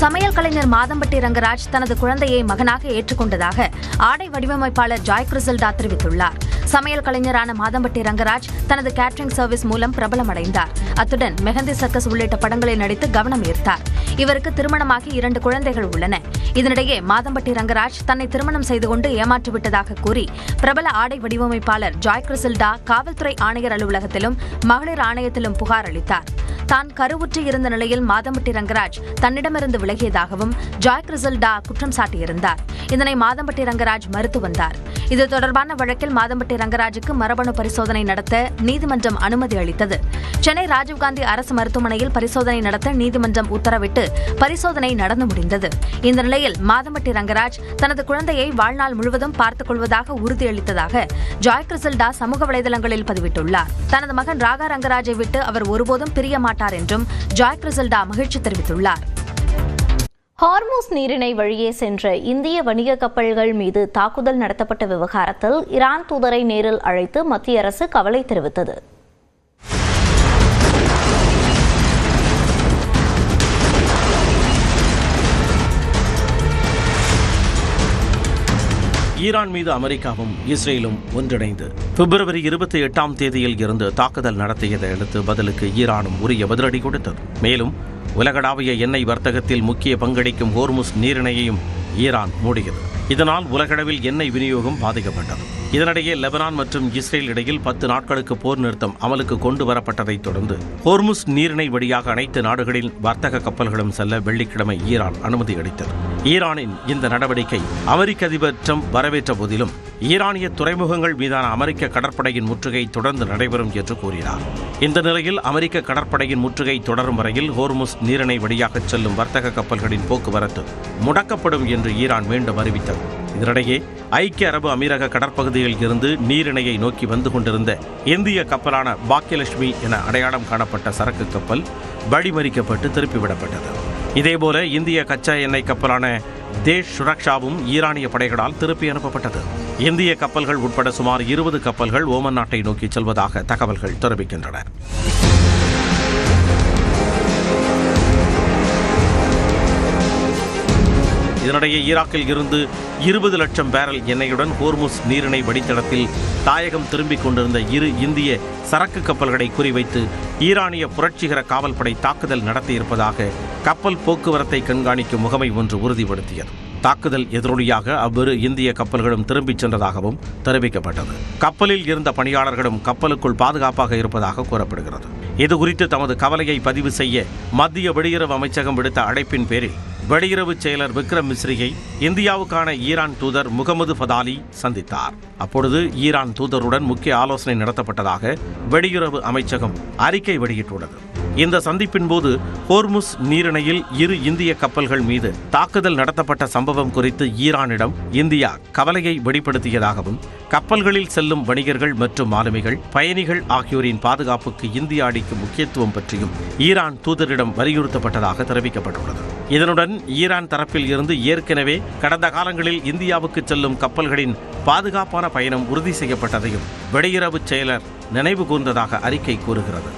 சமையல் கலைஞர் மாதம்பட்டி ரங்கராஜ் தனது குழந்தையை மகனாக ஏற்றுக்கொண்டதாக ஆடை வடிவமைப்பாளர் ஜாய் கிறிசல்டா தெரிவித்துள்ளார். சமையல் கலைஞரான மாதம்பட்டி ரங்கராஜ் தனது கேட்டரிங் சர்வீஸ் மூலம் பிரபலமடைந்தார். அத்துடன் மெஹந்தி சர்க்கஸ் உள்ளிட்ட படங்களில் நடித்து கவனம் ஈர்த்தார். இவருக்கு திருமணமாகி 2 குழந்தைகள் உள்ளன. இதனிடையே மாதம்பட்டி ரங்கராஜ் தன்னை திருமணம் செய்து கொண்டு ஏமாற்றிவிட்டதாக கூறி பிரபல ஆடை வடிவமைப்பாளர் ஜாய் கிறிசல்டா காவல்துறை ஆணையர் அலுவலகத்திலும் மகளிர் ஆணையத்திலும் புகார் அளித்தார். தான் கருவுற்று இருந்த நிலையில் மாதம்பட்டி ரங்கராஜ் தன்னிடமிருந்து விலகியதாகவும் ஜாய் கிறிசல்டா குற்றம் சாட்டியிருந்தார். இதனை மாதம்பட்டி ரங்கராஜ் மறுத்து வந்தார். இது தொடர்பான வழக்கில் மாதம்பட்டி ரங்கராஜுக்கு மரபணு பரிசோதனை நடத்த நீதிமன்றம் அனுமதி அளித்தது. சென்னை ராஜீவ்காந்தி அரசு மருத்துவமனையில் பரிசோதனை நடத்த நீதிமன்றம் உத்தரவிட்டு பரிசோதனை நடந்து முடிந்தது. இந்த நிலையில் மாதம்பட்டி ரங்கராஜ் தனது குழந்தையை வாழ்நாள் முழுவதும் பார்த்துக் கொள்வதாக உறுதியளித்ததாக ஜாய் கிறிசல்டா சமூக வலைதளங்களில் பதிவிட்டுள்ளார். தனது மகன் ராகா ரங்கராஜை விட்டு அவர் ஒருபோதும் பிரிய மாட்டார் என்றும் ஜாய் கிறிசல்டா மகிழ்ச்சி தெரிவித்துள்ளார். ஹார்மூஸ் நீரிணை வழியே சென்ற இந்திய வணிக கப்பல்கள் மீது தாக்குதல் நடத்தப்பட்ட விவகாரத்தில் ஈரான் தூதரை நேரில் அழைத்து மத்திய அரசு கவலை தெரிவித்தது. ஈரான் மீது அமெரிக்காவும் இஸ்ரேலும் ஒன்றிணைந்து பிப்ரவரி 28ஆம் தேதியில் இருந்து தாக்குதல் நடத்தியதை அடுத்து பதிலுக்கு ஈரானும் உரிய பதிலடி கொடுத்தது. மேலும் உலகளாவிய எண்ணெய் வர்த்தகத்தில் முக்கிய பங்களிக்கும் ஹோர்முஸ் நீரிணையையும் ஈரான் மூடியது. இதனால் உலகளவில் எண்ணெய் விநியோகம் பாதிக்கப்பட்டது. இதனிடையே லெபனான் மற்றும் இஸ்ரேல் இடையில் 10 நாட்களுக்கு போர் நிறுத்தம் அமலுக்கு கொண்டு வரப்பட்டதைத் தொடர்ந்து ஹோர்முஸ் நீரிணை வழியாக அனைத்து நாடுகளின் வர்த்தக கப்பல்களும் செல்ல வெள்ளிக்கிழமை ஈரான் அனுமதி அளித்தது. ஈரானின் இந்த நடவடிக்கை அமெரிக்க அதிபர் ட்ரம்ப் வரவேற்ற போதிலும் ஈரானிய துறைமுகங்கள் மீதான அமெரிக்க கடற்படையின் முற்றுகை தொடர்ந்து நடைபெறும் என்று கூறினார். இந்த நிலையில் அமெரிக்க கடற்படையின் முற்றுகை தொடரும் வரையில் ஹோர்முஸ் நீரிணை வழியாக செல்லும் வர்த்தக கப்பல்களின் போக்குவரத்து முடக்கப்படும் என்று ஈரான் மீண்டும் அறிவித்தது. இதனிடையே ஐக்கிய அரபு அமீரக கடற்பகுதியில் இருந்து நீரிணையை நோக்கி வந்து கொண்டிருந்த இந்திய கப்பலான பாக்கியலட்சுமி என அடையாளம் காணப்பட்ட சரக்கு கப்பல் வழிமறிக்கப்பட்டு திருப்பிவிடப்பட்டது. இதேபோல இந்திய கச்சா எண்ணெய் கப்பலான தேஷ் சுரக்ஷாவும் ஈரானிய படைகளால் திருப்பி அனுப்பப்பட்டது. இந்திய கப்பல்கள் உட்பட சுமார் 20 கப்பல்கள் ஓமன் நாட்டை நோக்கி செல்வதாக தகவல்கள் தெரிவிக்கின்றன. இதனிடையே ஈராக்கில் இருந்து 20 லட்சம் பேரல் எண்ணெயுடன் ஹோர்முஸ் நீரிணை வழித்தடத்தில் தாயகம் திரும்பிக் கொண்டிருந்த 2 இந்திய சரக்கு கப்பல்களை குறிவைத்து ஈரானிய புரட்சிகர காவல்படை தாக்குதல் நடத்தியிருப்பதாக கப்பல் போக்குவரத்தை கண்காணிக்கும் முகமை ஒன்று உறுதிப்படுத்தியது. தாக்குதல் எதிரொலியாக அவ்விரு இந்திய கப்பல்களும் திரும்பிச் சென்றதாகவும் தெரிவிக்கப்பட்டது. கப்பலில் இருந்த பணியாளர்களும் கப்பலுக்குள் பாதுகாப்பாக இருப்பதாக கூறப்படுகிறது. இதுகுறித்து தமது கவலையை பதிவு செய்ய மத்திய வெளியுறவு அமைச்சகம் விடுத்த அழைப்பின் பேரில் வெளியுறவு செயலர் விக்ரம் மிஸ்ரியை இந்தியாவுக்கான ஈரான் தூதர் முகமது ஃபதாலி சந்தித்தார். அப்பொழுது ஈரான் தூதருடன் முக்கிய ஆலோசனை நடத்தப்பட்டதாக வெளியுறவு அமைச்சகம் அறிக்கை வெளியிட்டுள்ளது. இந்த சந்திப்பின் போது ஹோர்முஸ் நீரிணையில் 2 இந்திய கப்பல்கள் மீது தாக்குதல் நடத்தப்பட்ட சம்பவம் குறித்து ஈரானிடம் இந்தியா கவலையை வெளிப்படுத்தியதாகவும் கப்பல்களில் செல்லும் வணிகர்கள் மற்றும் மாலுமிகள் பயணிகள் ஆகியோரின் பாதுகாப்புக்கு இந்தியா அளிக்கும் முக்கியத்துவம் பற்றியும் ஈரான் தூதரிடம் வலியுறுத்தப்பட்டதாக தெரிவிக்கப்பட்டுள்ளது. இதனுடன் ஈரான் தரப்பில் இருந்து ஏற்கனவே கடந்த காலங்களில் இந்தியாவுக்கு செல்லும் கப்பல்களின் பாதுகாப்பான பயணம் உறுதி செய்யப்பட்டதையும் வெளியுறவு செயலர் நினைவு கூர்ந்ததாக அறிக்கை கூறுகிறது.